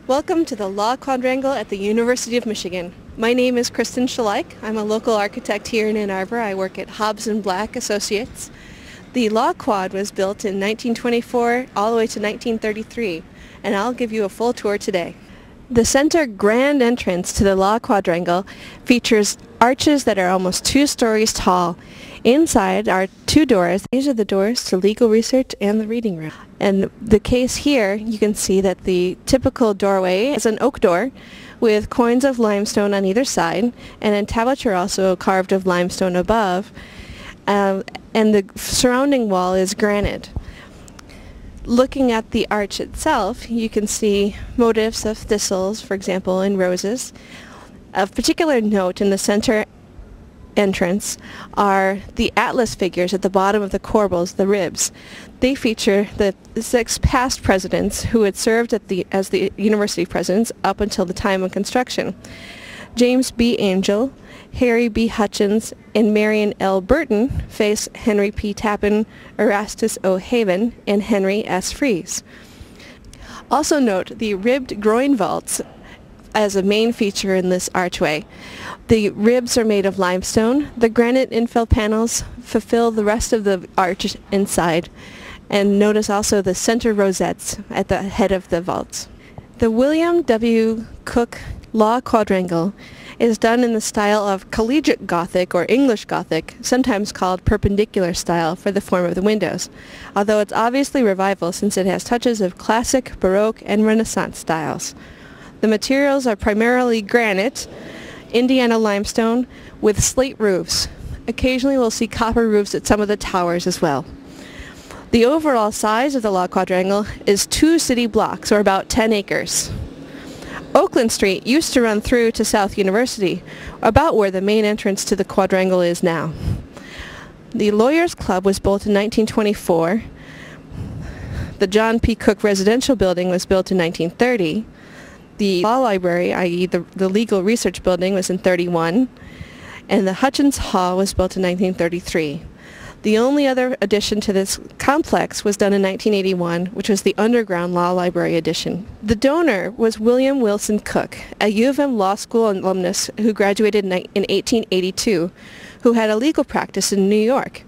Welcome to the Law Quadrangle at the University of Michigan. My name is Kristen Schleich. I'm a local architect here in Ann Arbor. I work at Hobbs & Black Associates. The Law Quad was built in 1924 all the way to 1933, and I'll give you a full tour today. The center grand entrance to the Law Quadrangle features arches that are almost 2 stories tall. Inside are 2 doors. These are the doors to legal research and the reading room. And the case here, you can see that the typical doorway is an oak door with coins of limestone on either side, and entablature also carved of limestone above. And the surrounding wall is granite. Looking at the arch itself, you can see motifs of thistles, for example, and roses. Of particular note in the center entrance are the atlas figures at the bottom of the corbels, the ribs. They feature the 6 past presidents who had served as the university presidents up until the time of construction. James B. Angel, Harry B. Hutchins, and Marion L. Burton face Henry P. Tappan, Erastus O. Haven, and Henry S. Fries. Also note the ribbed groin vaults as a main feature in this archway. The ribs are made of limestone. The granite infill panels fulfill the rest of the arch inside. And notice also the center rosettes at the head of the vaults. The William W. Cook Law Quadrangle is done in the style of collegiate Gothic or English Gothic, sometimes called perpendicular style for the form of the windows, although it's obviously revival since it has touches of classic, Baroque, and Renaissance styles. The materials are primarily granite, Indiana limestone, with slate roofs. Occasionally we'll see copper roofs at some of the towers as well. The overall size of the Law Quadrangle is 2 city blocks, or about 10 acres. Oakland Street used to run through to South University, about where the main entrance to the quadrangle is now. The Lawyers Club was built in 1924. The John P. Cook Residential Building was built in 1930. The Law Library, i.e. the Legal Research Building, was in 1931, and the Hutchins Hall was built in 1933. The only other addition to this complex was done in 1981, which was the Underground Law Library addition. The donor was William Wilson Cook, a U of M Law School alumnus who graduated in 1882, who had a legal practice in New York.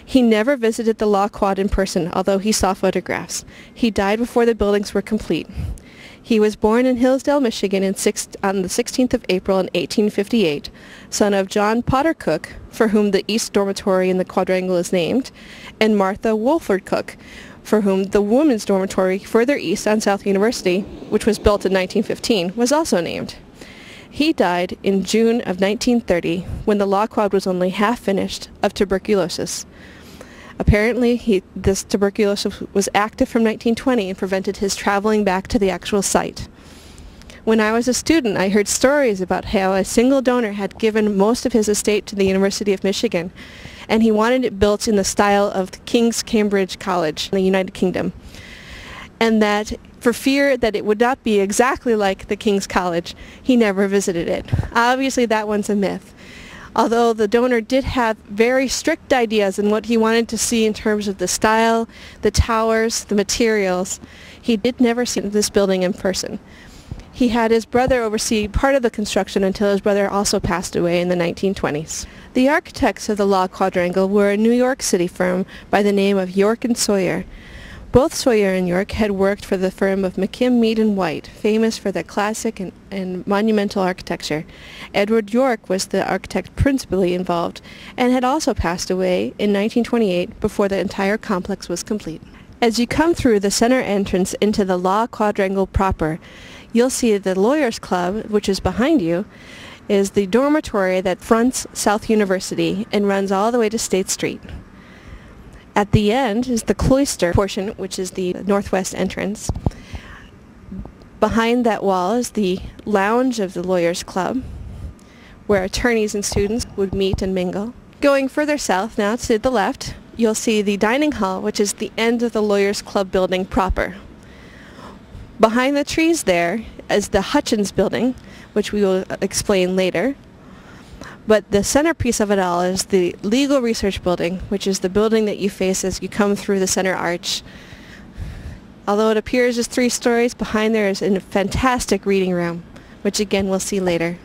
He never visited the Law Quad in person, although he saw photographs. He died before the buildings were complete. He was born in Hillsdale, Michigan on the 16th of April in 1858, son of John Potter Cook, for whom the East Dormitory in the Quadrangle is named, and Martha Wolford Cook, for whom the Women's Dormitory further east on South University, which was built in 1915, was also named. He died in June of 1930, when the Law Quad was only half finished, of tuberculosis. Apparently, this tuberculosis was active from 1920 and prevented his traveling back to the actual site. When I was a student, I heard stories about how a single donor had given most of his estate to the University of Michigan, and he wanted it built in the style of the King's Cambridge College in the United Kingdom, and that for fear that it would not be exactly like the King's College, he never visited it. Obviously, that one's a myth. Although the donor did have very strict ideas in what he wanted to see in terms of the style, the towers, the materials, he did never see this building in person. He had his brother oversee part of the construction until his brother also passed away in the 1920s. The architects of the Law Quadrangle were a New York City firm by the name of York and Sawyer. Both Sawyer and York had worked for the firm of McKim, Mead & White, famous for their classic and monumental architecture. Edward York was the architect principally involved and had also passed away in 1928 before the entire complex was complete. As you come through the center entrance into the Law Quadrangle proper, you'll see the Lawyers Club, which is behind you, is the dormitory that fronts South University and runs all the way to State Street. At the end is the cloister portion, which is the northwest entrance. Behind that wall is the lounge of the Lawyers Club, where attorneys and students would meet and mingle. Going further south now to the left, you'll see the dining hall, which is the end of the Lawyers Club building proper. Behind the trees there is the Hutchins building, which we will explain later. But the centerpiece of it all is the Legal Research Building, which is the building that you face as you come through the center arch. Although it appears as 3 stories, behind there is a fantastic reading room, which again we'll see later.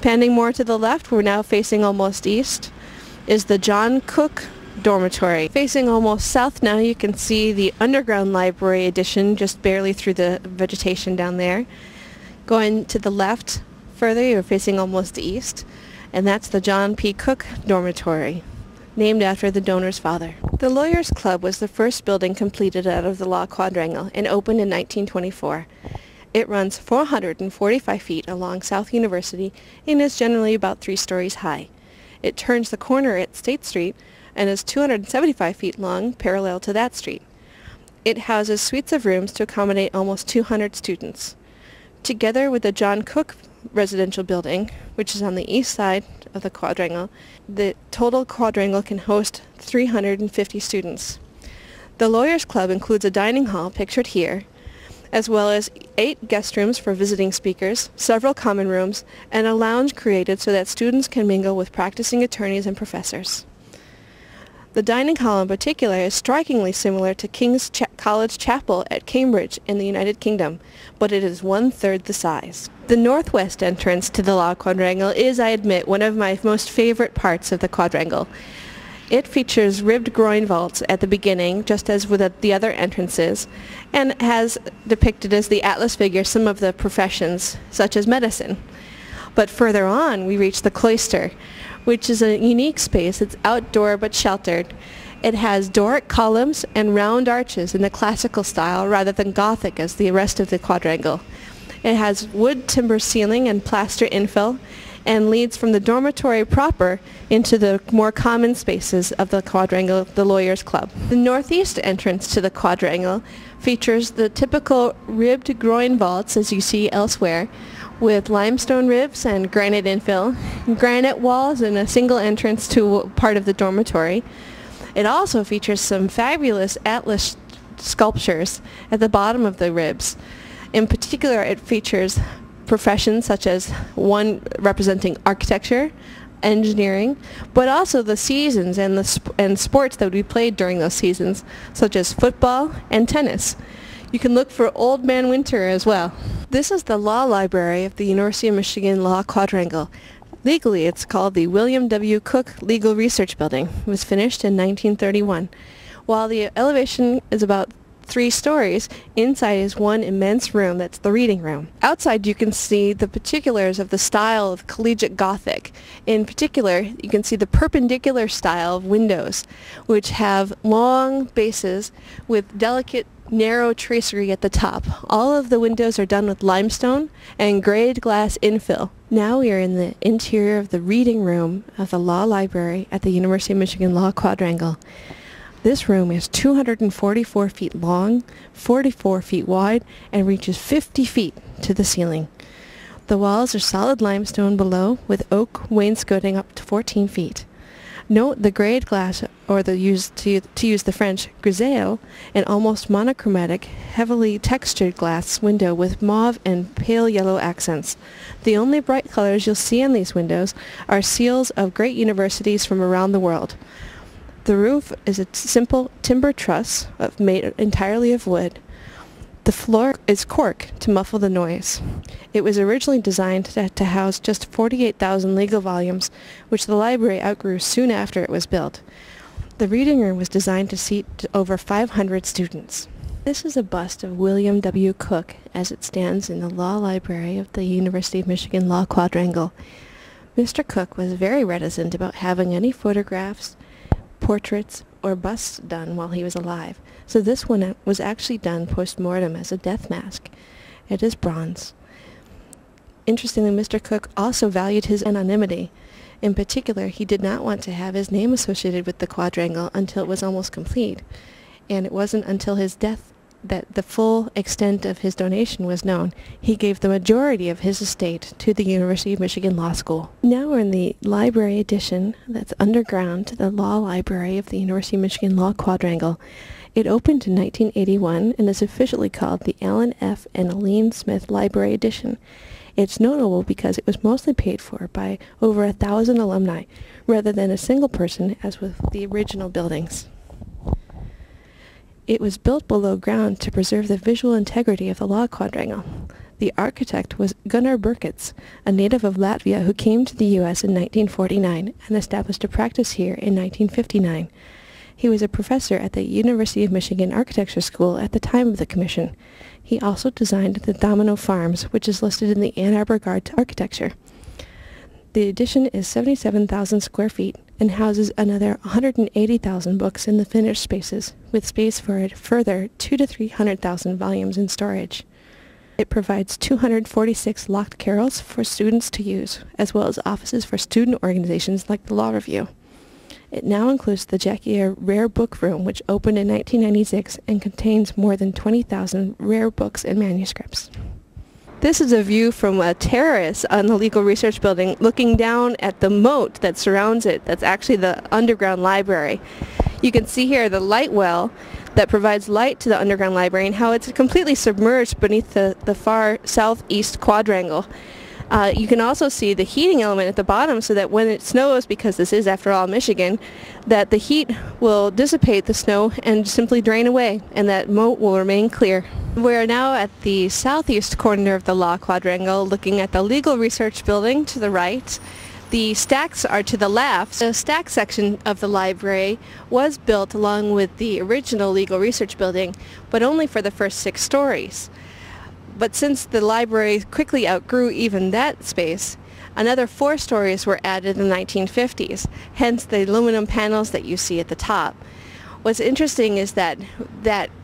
Panning more to the left, we're now facing almost east, is the John Cook dormitory. Facing almost south now, you can see the underground library addition just barely through the vegetation down there. Going to the left further, you're facing almost east, and that's the John P. Cook dormitory, named after the donor's father. The Lawyers Club was the first building completed out of the Law Quadrangle and opened in 1924. It runs 445 feet along South University and is generally about 3 stories high. It turns the corner at State Street and is 275 feet long, parallel to that street. It houses suites of rooms to accommodate almost 200 students. Together with the John Cook residential building, which is on the east side of the quadrangle, the total quadrangle can host 350 students. The Lawyers Club includes a dining hall, pictured here, as well as 8 guest rooms for visiting speakers, several common rooms, and a lounge created so that students can mingle with practicing attorneys and professors. The dining hall in particular is strikingly similar to King's College Chapel at Cambridge in the United Kingdom, but it is 1/3 the size. The northwest entrance to the Law Quadrangle is, I admit, one of my most favorite parts of the quadrangle. It features ribbed groin vaults at the beginning, just as with the other entrances, and has depicted as the atlas figure some of the professions, such as medicine. But further on, we reach the cloister, which is a unique space. It's outdoor but sheltered. It has Doric columns and round arches in the classical style rather than Gothic as the rest of the quadrangle. It has wood timber ceiling and plaster infill, and leads from the dormitory proper into the more common spaces of the quadrangle, the Lawyers Club. The northeast entrance to the quadrangle features the typical ribbed groin vaults as you see elsewhere, with limestone ribs and granite infill, granite walls, and a single entrance to part of the dormitory. It also features some fabulous atlas sculptures at the bottom of the ribs. In particular, it features professions such as one representing architecture, engineering, but also the seasons and sports that would be played during those seasons, such as football and tennis. You can look for Old Man Winter as well. This is the Law Library of the University of Michigan Law Quadrangle. Legally, it's called the William W. Cook Legal Research Building. It was finished in 1931. While the elevation is about 3 stories, inside is one immense room that's the reading room. Outside you can see the particulars of the style of collegiate Gothic. In particular, you can see the perpendicular style of windows, which have long bases with delicate narrow tracery at the top. All of the windows are done with limestone and grayed glass infill. Now we are in the interior of the reading room of the Law Library at the University of Michigan Law Quadrangle. This room is 244 feet long, 44 feet wide, and reaches 50 feet to the ceiling. The walls are solid limestone below, with oak wainscoting up to 14 feet. Note the grayed glass, or to use the French, grisaille, an almost monochromatic, heavily textured glass window with mauve and pale yellow accents. The only bright colors you'll see on these windows are seals of great universities from around the world. The roof is a simple timber truss made entirely of wood. The floor is cork to muffle the noise. It was originally designed to house just 48,000 legal volumes, which the library outgrew soon after it was built. The reading room was designed to seat over 500 students. This is a bust of William W. Cook as it stands in the Law Library of the University of Michigan Law Quadrangle. Mr. Cook was very reticent about having any photographs, portraits, or busts done while he was alive, so this one was actually done post-mortem as a death mask. It is bronze. Interestingly, Mr. Cook also valued his anonymity. In particular, he did not want to have his name associated with the quadrangle until it was almost complete, and it wasn't until his death that the full extent of his donation was known. He gave the majority of his estate to the University of Michigan Law School. Now we're in the library addition that's underground to the Law Library of the University of Michigan Law Quadrangle. It opened in 1981 and is officially called the Alan F. and Aline Smith Library Edition. It's notable because it was mostly paid for by over 1,000 alumni, rather than a single person as with the original buildings. It was built below ground to preserve the visual integrity of the law quadrangle. The architect was Gunnar Birkits, a native of Latvia who came to the U.S. in 1949 and established a practice here in 1959. He was a professor at the University of Michigan Architecture School at the time of the commission. He also designed the Domino Farms, which is listed in the Ann Arbor Guide to Architecture. The addition is 77,000 square feet and houses another 180,000 books in the finished spaces, with space for a further 200,000 to 300,000 volumes in storage. It provides 246 locked carrels for students to use, as well as offices for student organizations like the Law Review. It now includes the Jackie Eyre Rare Book Room, which opened in 1996 and contains more than 20,000 rare books and manuscripts. This is a view from a terrace on the Legal Research Building looking down at the moat that surrounds it. That's actually the underground library. You can see here the light well that provides light to the underground library and how it's completely submerged beneath the far southeast quadrangle. You can also see the heating element at the bottom so that when it snows, because this is after all Michigan, that the heat will dissipate the snow and simply drain away and that moat will remain clear. We are now at the southeast corner of the Law Quadrangle looking at the Legal Research Building to the right. The stacks are to the left. The stack section of the library was built along with the original Legal Research Building, but only for the first 6 stories. But since the library quickly outgrew even that space, another 4 stories were added in the 1950s, hence the aluminum panels that you see at the top. What's interesting is that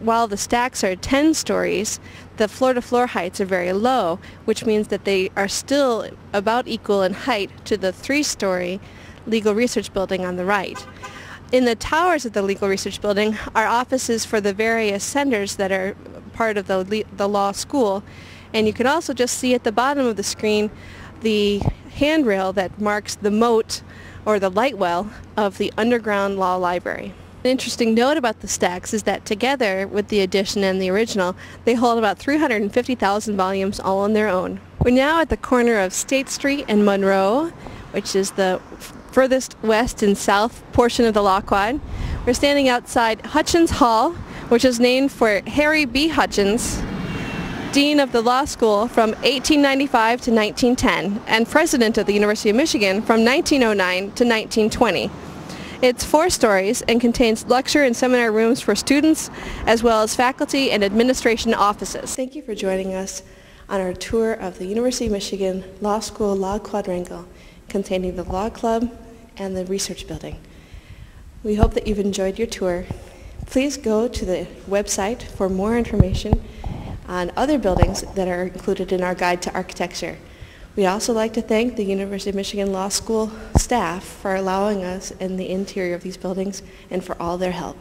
while the stacks are 10 stories, the floor-to-floor heights are very low, which means that they are still about equal in height to the 3-story Legal Research Building on the right. In the towers of the Legal Research Building are offices for the various centers that are part of the law school, and you can also just see at the bottom of the screen the handrail that marks the moat or the light well of the underground law library. An interesting note about the stacks is that together with the addition and the original, they hold about 350,000 volumes all on their own. We're now at the corner of State Street and Monroe, which is the furthest west and south portion of the Law Quad. We're standing outside Hutchins Hall, which is named for Harry B. Hutchins, Dean of the Law School from 1895 to 1910 and President of the University of Michigan from 1909 to 1920. It's 4 stories and contains lecture and seminar rooms for students as well as faculty and administration offices. Thank you for joining us on our tour of the University of Michigan Law School Law Quadrangle, containing the Law Club and the Research Building. We hope that you've enjoyed your tour. Please go to the website for more information on other buildings that are included in our Guide to Architecture. We'd also like to thank the University of Michigan Law School staff for allowing us in the interior of these buildings and for all their help.